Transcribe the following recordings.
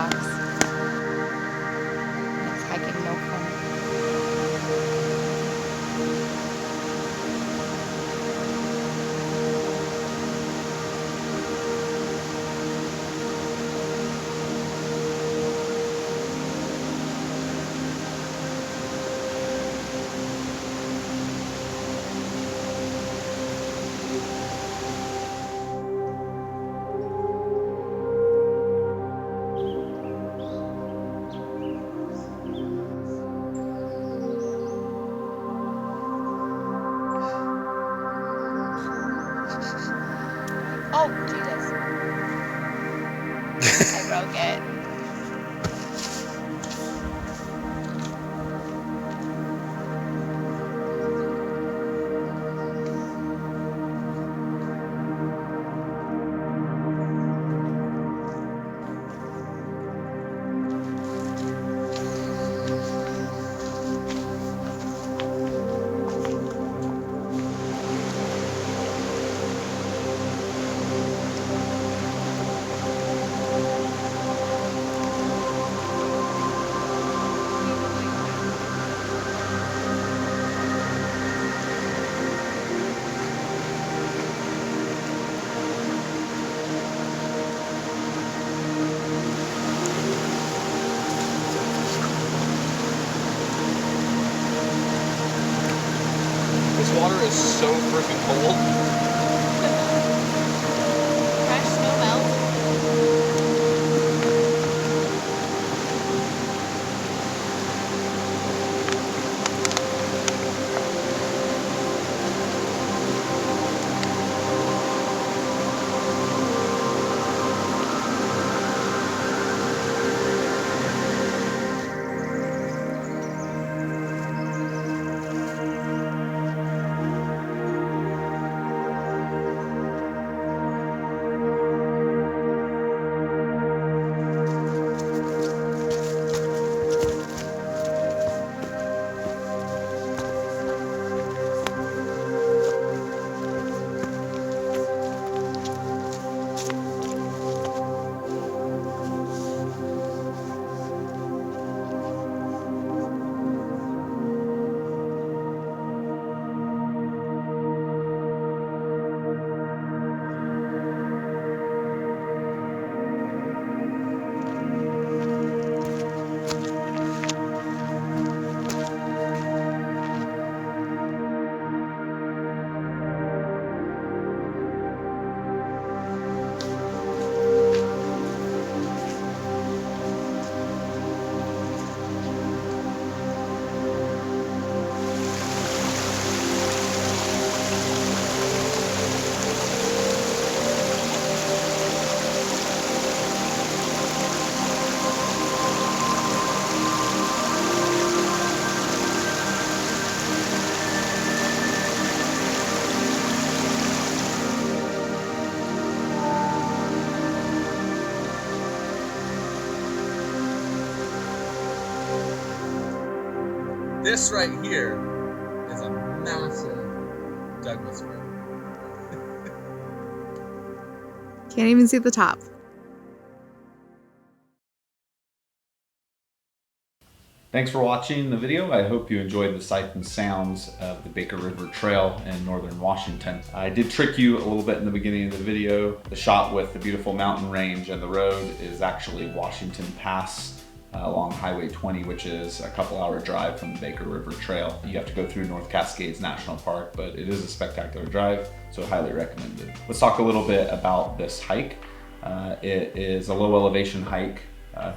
rocks. It's hiking no fun. Oh, Jesus. I broke it. This water is so freaking cold. Fresh snow melt. This right here is a massive Douglas fir. Can't even see the top. Thanks for watching the video. I hope you enjoyed the sights and sounds of the Baker River Trail in northern Washington. I did trick you a little bit in the beginning of the video. The shot with the beautiful mountain range and the road is actually Washington Pass along Highway 20, which is a couple-hour drive from the Baker River Trail. You have to go through North Cascades National Park, but it is a spectacular drive, so highly recommended. Let's talk a little bit about this hike. It is a low elevation hike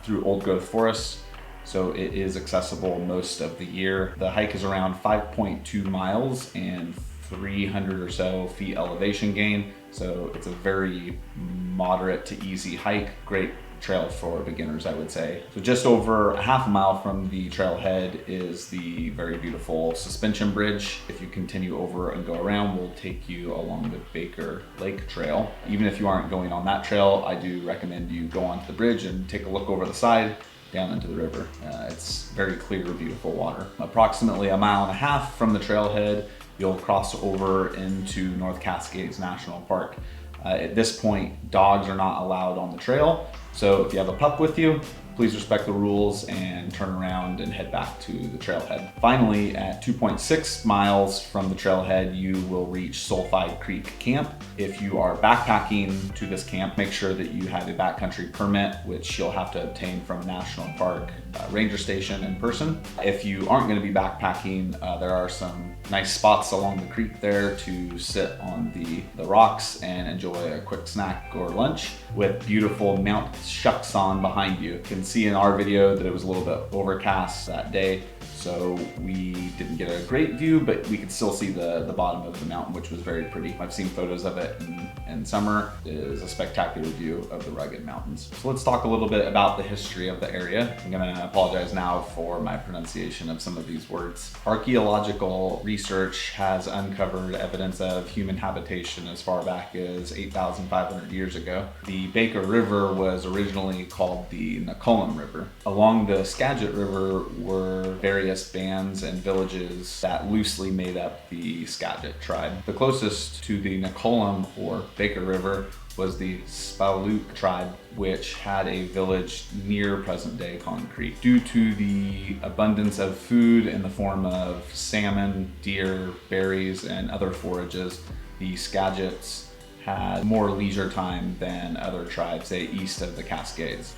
through old growth forests, so it is accessible most of the year. The hike is around 5.2 miles and 300 or so feet elevation gain, so it's a very moderate to easy hike. Great trail for beginners, I would say. So just over a half a mile from the trailhead is the very beautiful suspension bridge. If you continue over and go around, we'll take you along the Baker Lake Trail. Even if you aren't going on that trail, I do recommend you go onto the bridge and take a look over the side down into the river. It's very clear, beautiful water. Approximately a mile and a half from the trailhead, you'll cross over into North Cascades National Park. At this point, dogs are not allowed on the trail, So if you have a pup with you, please respect the rules and turn around and head back to the trailhead. Finally, at 2.6 miles from the trailhead, you will reach Sulphide Creek Camp. If you are backpacking to this camp, make sure that you have a backcountry permit, which you'll have to obtain from a national park ranger station in person. If you aren't going to be backpacking, there are some nice spots along the creek there to sit on the rocks and enjoy a quick snack or lunch with beautiful Mount Shuksan behind you. You can see in our video that it was a little bit overcast that day, so we didn't get a great view, but we could still see the bottom of the mountain, which was very pretty. I've seen photos of it in summer. It is a spectacular view of the rugged mountains. So let's talk a little bit about the history of the area. I'm gonna apologize now for my pronunciation of some of these words. Archaeological research has uncovered evidence of human habitation as far back as 8,500 years ago. The Baker River was originally called the Nacolum River. Along the Skagit River were various bands and villages that loosely made up the Skagit tribe. The closest to the Nacolum or Baker River was the Spaluk tribe, which had a village near present-day Con Creek. Due to the abundance of food in the form of salmon, deer, berries, and other forages, the Skagits had more leisure time than other tribes, say east of the Cascades.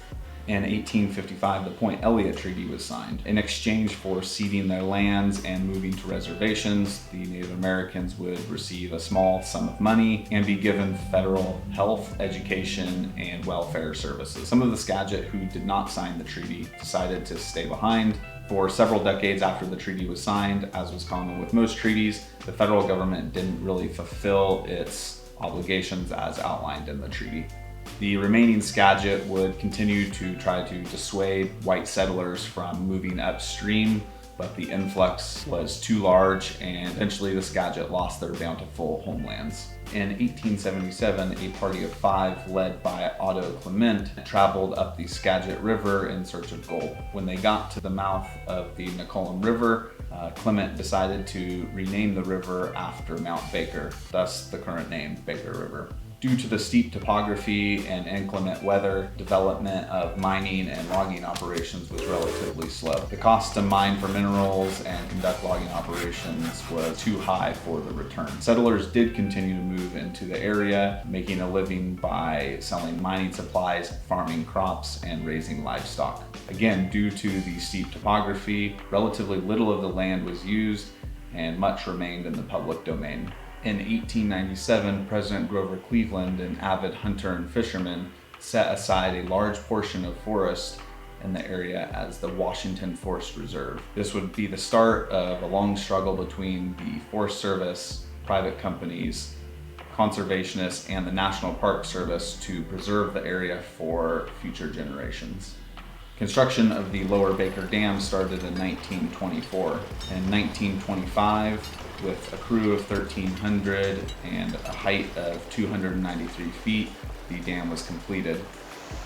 In 1855, the Point Elliott Treaty was signed. In exchange for ceding their lands and moving to reservations, the Native Americans would receive a small sum of money and be given federal health, education, and welfare services. Some of the Skagit who did not sign the treaty decided to stay behind. For several decades after the treaty was signed, as was common with most treaties, the federal government didn't really fulfill its obligations as outlined in the treaty. The remaining Skagit would continue to try to dissuade white settlers from moving upstream, but the influx was too large and eventually the Skagit lost their bountiful homelands. In 1877, a party of 5 led by Otto Clement traveled up the Skagit River in search of gold. When they got to the mouth of the Nacolum River, Clement decided to rename the river after Mount Baker, thus the current name, Baker River. Due to the steep topography and inclement weather, development of mining and logging operations was relatively slow. The cost to mine for minerals and conduct logging operations was too high for the return. Settlers did continue to move into the area, making a living by selling mining supplies, farming crops, and raising livestock. Again, due to the steep topography, relatively little of the land was used and much remained in the public domain. In 1897, President Grover Cleveland, an avid hunter and fisherman, set aside a large portion of forest in the area as the Washington Forest Reserve. This would be the start of a long struggle between the Forest Service, private companies, conservationists, and the National Park Service to preserve the area for future generations. Construction of the Lower Baker Dam started in 1924. In 1925, with a crew of 1,300 and a height of 293 feet, the dam was completed.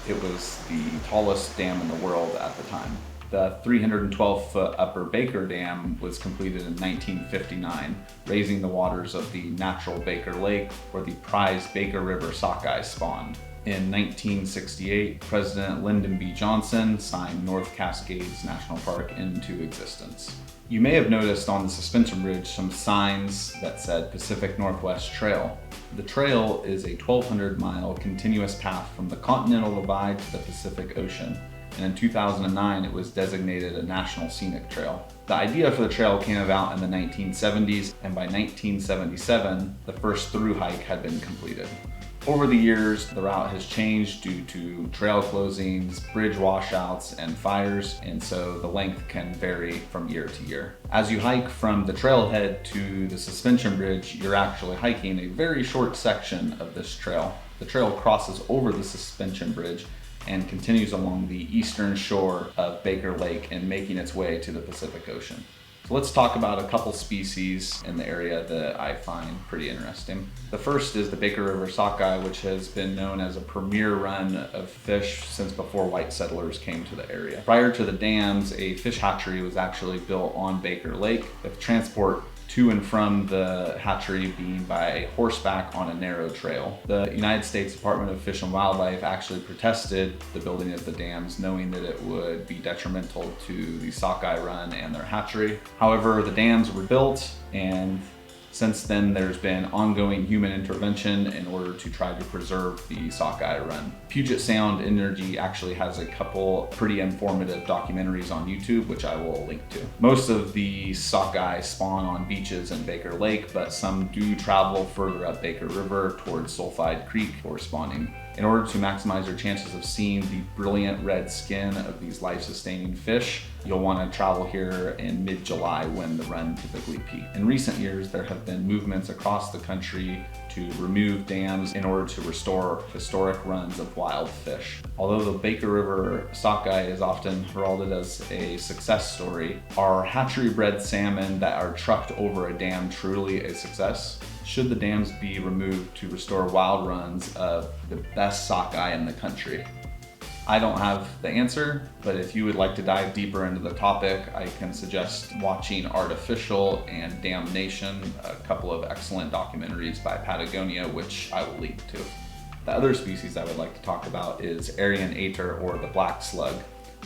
It was the tallest dam in the world at the time. The 312-foot Upper Baker Dam was completed in 1959, raising the waters of the natural Baker Lake where the prized Baker River sockeye spawned. In 1968, President Lyndon B. Johnson signed North Cascades National Park into existence. You may have noticed on the suspension bridge some signs that said Pacific Northwest Trail. The trail is a 1,200-mile continuous path from the Continental Divide to the Pacific Ocean, and in 2009 it was designated a National Scenic Trail. The idea for the trail came about in the 1970s, and by 1977, the first through hike had been completed. Over the years, the route has changed due to trail closings, bridge washouts, and fires, and so the length can vary from year to year. As you hike from the trailhead to the suspension bridge, you're actually hiking a very short section of this trail. The trail crosses over the suspension bridge and continues along the eastern shore of Baker Lake and making its way to the Pacific Ocean. So let's talk about a couple species in the area that I find pretty interesting. The first is the Baker River sockeye, which has been known as a premier run of fish since before white settlers came to the area. Prior to the dams, a fish hatchery was actually built on Baker Lake with transport to and from the hatchery being by horseback on a narrow trail. The United States Department of Fish and Wildlife actually protested the building of the dams, knowing that it would be detrimental to the sockeye run and their hatchery. However, the dams were built, and since then, there's been ongoing human intervention in order to try to preserve the sockeye run. Puget Sound Energy actually has a couple pretty informative documentaries on YouTube, which I will link to. Most of the sockeye spawn on beaches in Baker Lake, but some do travel further up Baker River towards Sulphide Creek for spawning. In order to maximize your chances of seeing the brilliant red skin of these life-sustaining fish, you'll want to travel here in mid-July when the run typically peak. In recent years, there have been movements across the country to remove dams in order to restore historic runs of wild fish. Although the Baker River sockeye is often heralded as a success story, are hatchery-bred salmon that are trucked over a dam truly a success? Should the dams be removed to restore wild runs of the best sockeye in the country? I don't have the answer, but if you would like to dive deeper into the topic, I can suggest watching Artificial and Damnation, a couple of excellent documentaries by Patagonia, which I will link to. The other species I would like to talk about is Arion Ater, or the black slug,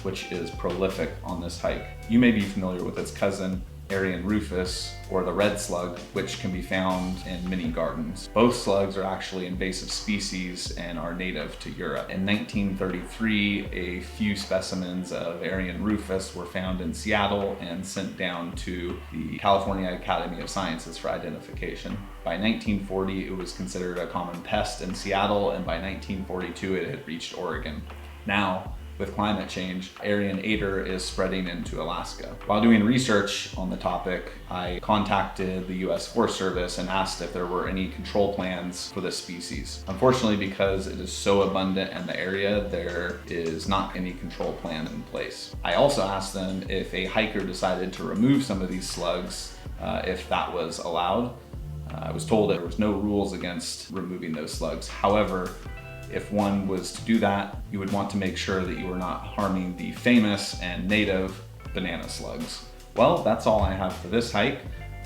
which is prolific on this hike. You may be familiar with its cousin, Arion rufus, or the red slug, which can be found in many gardens. Both slugs are actually invasive species and are native to Europe. In 1933, a few specimens of Arion rufus were found in Seattle and sent down to the California Academy of Sciences for identification. By 1940, it was considered a common pest in Seattle, and by 1942, it had reached Oregon. Now, with climate change, Arion Ater is spreading into Alaska. While doing research on the topic, I contacted the US Forest Service and asked if there were any control plans for this species. Unfortunately, because it is so abundant in the area, there is not any control plan in place. I also asked them if a hiker decided to remove some of these slugs, if that was allowed. I was told there was no rules against removing those slugs. However, if one was to do that, you would want to make sure that you were not harming the famous and native banana slugs. Well, that's all I have for this hike.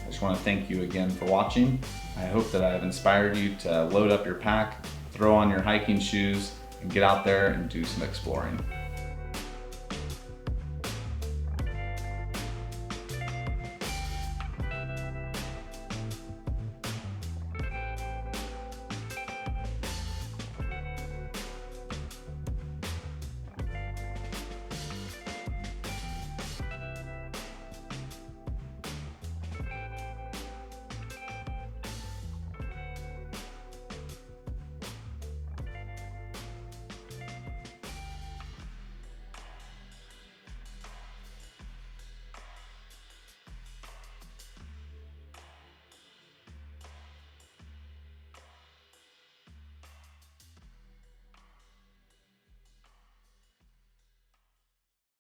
I just want to thank you again for watching. I hope that I have inspired you to load up your pack, throw on your hiking shoes, and get out there and do some exploring.